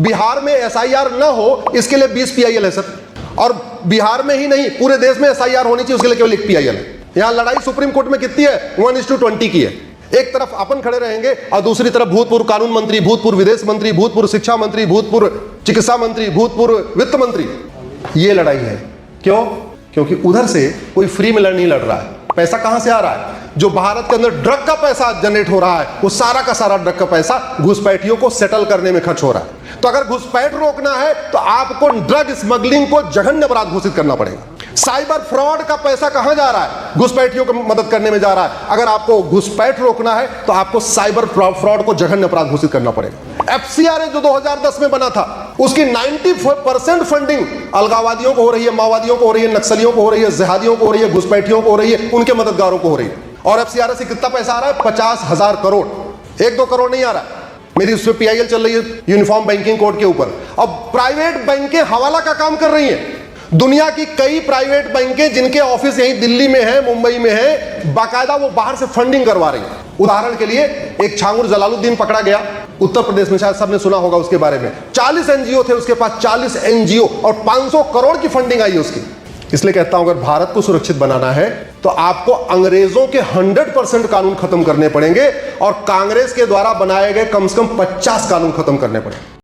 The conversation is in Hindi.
बिहार में एसआईआर ना हो इसके लिए 20 पीआईएल है सर, और बिहार में ही नहीं पूरे देश में एसआईआर होनी चाहिए उसके लिए केवल 1 पीआईएल है। यहां लड़ाई सुप्रीम कोर्ट में कितनी है? 1:20 की है। एक तरफ अपन खड़े रहेंगे और दूसरी तरफ भूतपूर्व कानून मंत्री, भूतपूर्व विदेश मंत्री, भूतपूर्व शिक्षा मंत्री, भूतपूर्व चिकित्सा मंत्री, भूतपूर्व वित्त मंत्री। ये लड़ाई है। क्यों? क्योंकि उधर से कोई फ्री में नहीं लड़ रहा है। पैसा कहां से आ रहा है? जो भारत के अंदर ड्रग का पैसा जनरेट हो रहा है, वो सारा का सारा ड्रग का पैसा घुसपैठियों को सेटल करने में खर्च हो रहा है। तो अगर घुसपैठ रोकना है तो आपको ड्रग स्मगलिंग को जघन्य अपराध घोषित करना पड़ेगा। साइबर फ्रॉड का पैसा कहां जा रहा है? घुसपैठियों को मदद करने में जा रहा है। अगर आपको घुसपैठ रोकना है तो आपको साइबर फ्रॉड को जघन्य अपराध घोषित करना पड़ेगा। एफसीआरए जो 2010 में बना था, उसकी 90% फंडिंग अलगाववादियों को हो रही है, माओवादियों को हो रही है, नक्सलियों को हो रही है, जिहादियों को हो रही है, घुसपैठियों को हो रही है, उनके मददगारों को हो रही है। और एफसीआरए से कितना पैसा आ रहा है? 50,000 करोड़। 1-2 करोड़ नहीं आ रहा। मेरी उसमें पीआईएल चल रही है यूनिफॉर्म बैंकिंग कोड के ऊपर। अब प्राइवेट बैंकें हवाला का काम कर रही हैं। दुनिया की कई प्राइवेट बैंकें जिनके ऑफिस यहीं दिल्ली में है, मुंबई में है, बाकायदा वो बाहर से फंडिंग करवा रही है। उदाहरण के लिए एक छांगुर जलालुद्दीन पकड़ा गया उत्तर प्रदेश में, शायद सबने सुना होगा उसके बारे में। 40 एनजीओ थे उसके पास, 40 एनजीओ, और 500 करोड़ की फंडिंग आई उसकी। इसलिए कहता हूं अगर भारत को सुरक्षित बनाना है तो आपको अंग्रेजों के 100% कानून खत्म करने पड़ेंगे और कांग्रेस के द्वारा बनाए गए कम से कम 50 कानून खत्म करने पड़ेंगे।